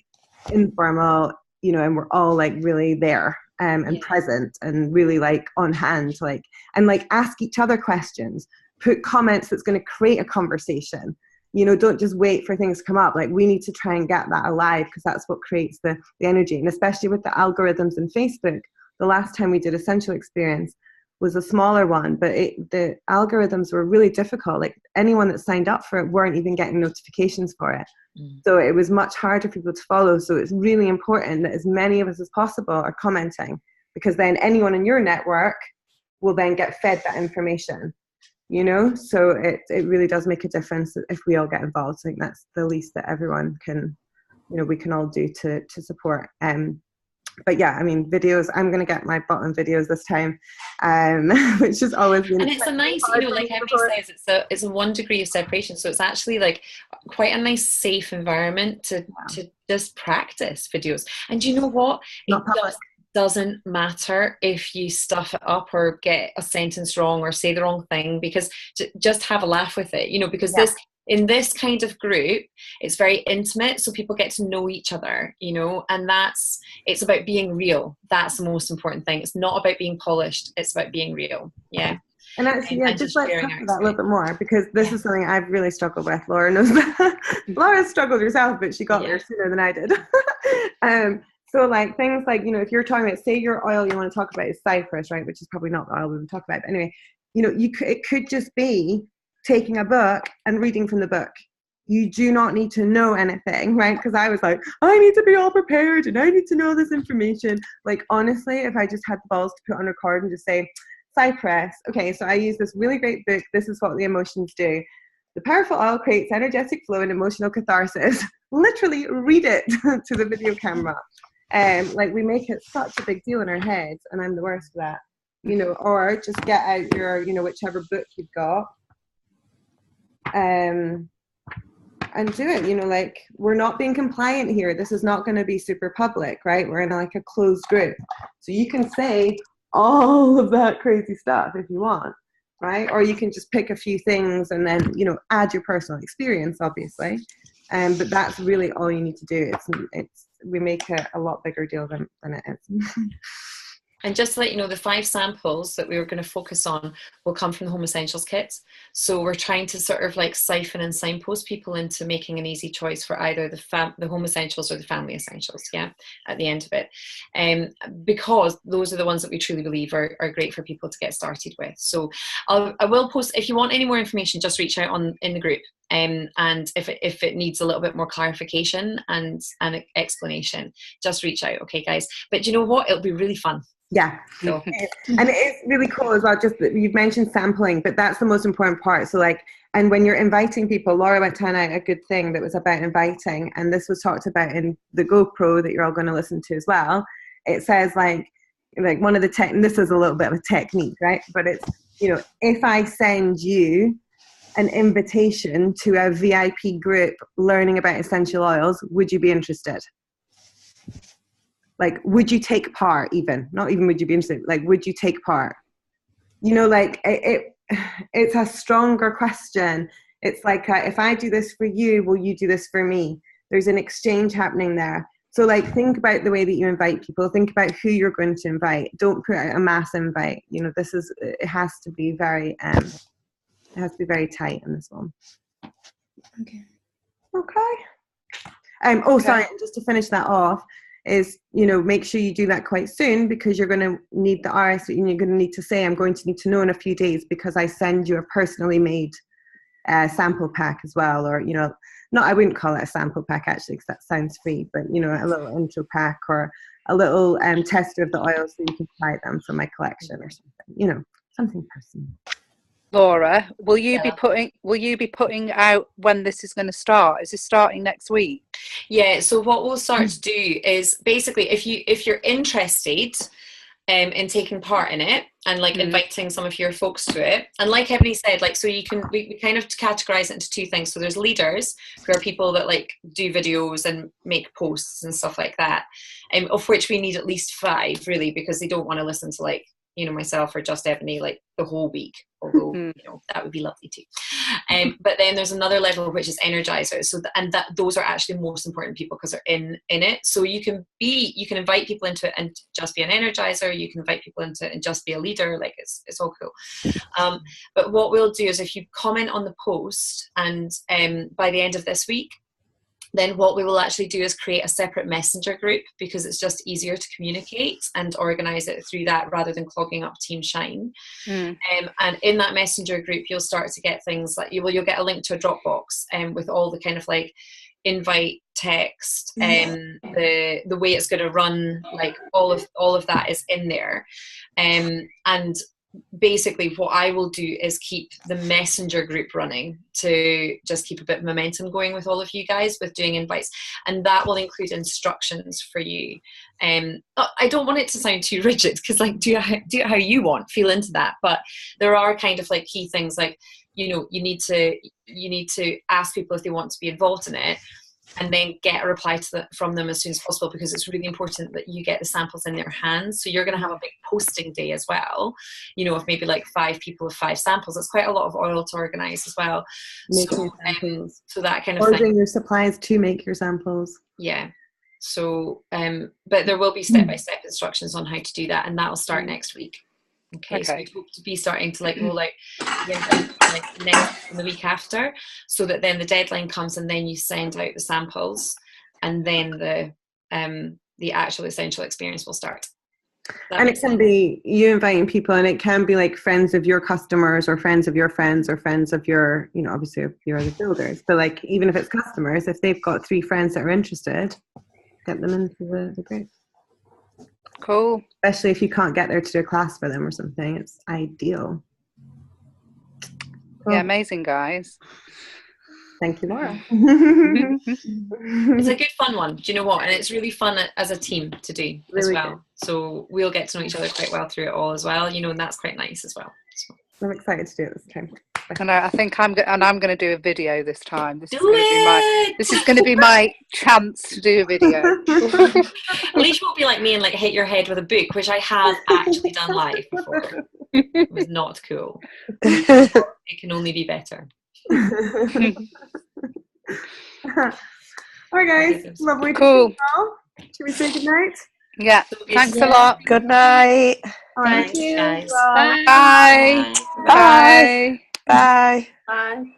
Speaker 2: informal, you know, and we're all like really there and present and really like on hand, like, and like ask each other questions, put comments that's going to create a conversation. You know, don't just wait for things to come up. Like we need to try and get that alive, because that's what creates the energy. And especially with the algorithms in Facebook, the last time we did Essential Experience was a smaller one, but the algorithms were really difficult. Like anyone that signed up for it weren't even getting notifications for it. So it was much harder for people to follow. So it's really important that as many of us as possible are commenting, because then anyone in your network will then get fed that information. You know, so it really does make a difference if we all get involved. I think that's the least that everyone can, you know, we can all do to support. But yeah, I mean, videos, I'm going to get my bottom videos this time, which is always been.
Speaker 3: And it's a nice, you know, like Emily says, it's a 1 degree of separation. So it's actually like quite a nice, safe environment to just practice videos. And you know what? It doesn't matter if you stuff it up or get a sentence wrong or say the wrong thing, because just have a laugh with it, you know, because in this kind of group, it's very intimate, so people get to know each other, you know, and it's about being real. That's the most important thing. It's not about being polished, it's about being real. Yeah.
Speaker 2: And actually, just let's talk about that a little bit more, because this is something I've really struggled with. Laura knows that. Laura struggled herself, but she got there sooner than I did. So like things like, you know, if you're talking about, say your oil you want to talk about is cypress, right, which is probably not the oil we would talk about, but anyway, you know, it could just be taking a book and reading from the book. You do not need to know anything, right? Because I was like, I need to be all prepared and I need to know this information. Like honestly, if I just had the balls to put on record and just say, cypress, okay, so I use this really great book, this is what the emotions do. The powerful oil creates energetic flow and emotional catharsis. Literally read it to the video camera. Like we make it such a big deal in our heads, and I'm the worst for that, you know. Or just get out your, you know, whichever book you've got, and do it. You know, like we're not being compliant here. This is not going to be super public, right? We're in like a closed group, so you can say all of that crazy stuff if you want, right? Or you can just pick a few things and then, you know, add your personal experience, obviously. But that's really all you need to do. We make it a lot bigger deal than it is.
Speaker 3: And just to let you know, the 5 samples that we were going to focus on will come from the Home Essentials kits. So we're trying to sort of like siphon and signpost people into making an easy choice for either the Home Essentials or the Family Essentials, at the end of it. Because those are the ones that we truly believe are great for people to get started with. So I will post, if you want any more information, just reach out in the group. And if it needs a little bit more clarification and explanation, just reach out, okay, guys? But you know what? It'll be really fun.
Speaker 2: Yeah, so. And it's really cool as well. Just that you've mentioned sampling, but that's the most important part. So like, and when you're inviting people, Laura went to a good thing that was about inviting, and this was talked about in the GoPro that you're all going to listen to as well. It says like one of the this is a little bit of a technique, right? But it's, you know, if I send you an invitation to a VIP group learning about essential oils, would you be interested? Like, would you take part? Even not even would you be interested, like, would you take part? You know, like it's a stronger question. It's like, if I do this for you, will you do this for me? There's an exchange happening there. So like, think about the way that you invite people. Think about who you're going to invite. Don't put out a mass invite. You know, it has to be very tight in this one.
Speaker 5: Okay.
Speaker 2: Sorry, and just to finish that off is, you know, make sure you do that quite soon, because you're going to need the RS, and you're going to need to say, I'm going to need to know in a few days, because I send you a personally made sample pack as well. Or, you know, I wouldn't call it a sample pack actually, because that sounds free, but, you know, a little intro pack or a little tester of the oils so you can try them from my collection or something, you know, something personal.
Speaker 1: Laura, will you be putting out when this is going to start? Is this starting next week?
Speaker 3: Yeah, so what we'll start to do is basically, if you're interested, in taking part in it and like inviting some of your folks to it. And like Ebony said, like, so you can, we kind of categorize it into two things. So there's leaders, who are people that like do videos and make posts and stuff like that, of which we need at least 5 really, because they don't want to listen to like, you know, myself or just Ebony like the whole week, although you know that would be lovely too. But then there's another level which is energizers. So those are actually most important people because they're in it. So you can invite people into it and just be an energizer. You can invite people into it and just be a leader. Like it's all cool. But what we'll do is if you comment on the post and by the end of this week, then what we will actually do is create a separate messenger group, because it's just easier to communicate and organize it through that rather than clogging up Team Shine. And in that messenger group, you'll start to get things like you'll get a link to a Dropbox with all the kind of like invite text, the way it's going to run, like all of that is in there. And basically what I will do is keep the messenger group running to just keep a bit of momentum going with all of you guys with doing invites, and that will include instructions for you. I don't want it to sound too rigid, because like do it how you want, feel into that, but there are kind of like key things like, you know, you need to ask people if they want to be involved in it, and then get a reply from them as soon as possible, because it's really important that you get the samples in their hands. So you're going to have a big posting day as well, you know, of maybe like 5 people with 5 samples. That's quite a lot of oil to organize as well.
Speaker 2: Making samples.
Speaker 3: So that kind of
Speaker 2: ordering
Speaker 3: thing.
Speaker 2: your supplies to make your samples.
Speaker 3: Yeah. So, but there will be step-by-step instructions on how to do that, and that'll start next week. Okay, so we hope to be starting to like roll out like next and the week after, so that then the deadline comes and then you send out the samples, and then the actual essential experience will start.
Speaker 2: And it can be you inviting people, and it can be like friends of your customers or friends of your friends or friends of your, you know, obviously if you're the builders, but like even if it's customers, if they've got 3 friends that are interested, get them into the group.
Speaker 1: Cool.
Speaker 2: Especially if you can't get there to do a class for them or something, it's ideal. Cool.
Speaker 1: Yeah, amazing, guys.
Speaker 2: Thank you, Laura.
Speaker 3: It's a good fun one. Do you know what? And it's really fun as a team to do as well.
Speaker 2: Good.
Speaker 3: So we'll get to know each other quite well through it all as well, you know, and that's quite nice as well. So.
Speaker 2: I'm excited to do it this time.
Speaker 1: And I think I'm going to do a video this time. This is going to be my chance to do a video.
Speaker 3: At least you won't be like me and like hit your head with a book, which I have actually done live before. It was not cool. It can only be better.
Speaker 2: All right, guys. Lovely.
Speaker 1: Cool.
Speaker 2: Should we say goodnight?
Speaker 1: Yeah. Thanks a lot.
Speaker 4: Good night.
Speaker 2: All right.
Speaker 3: Thanks, guys.
Speaker 1: Bye.
Speaker 4: Bye. Bye.
Speaker 6: Bye.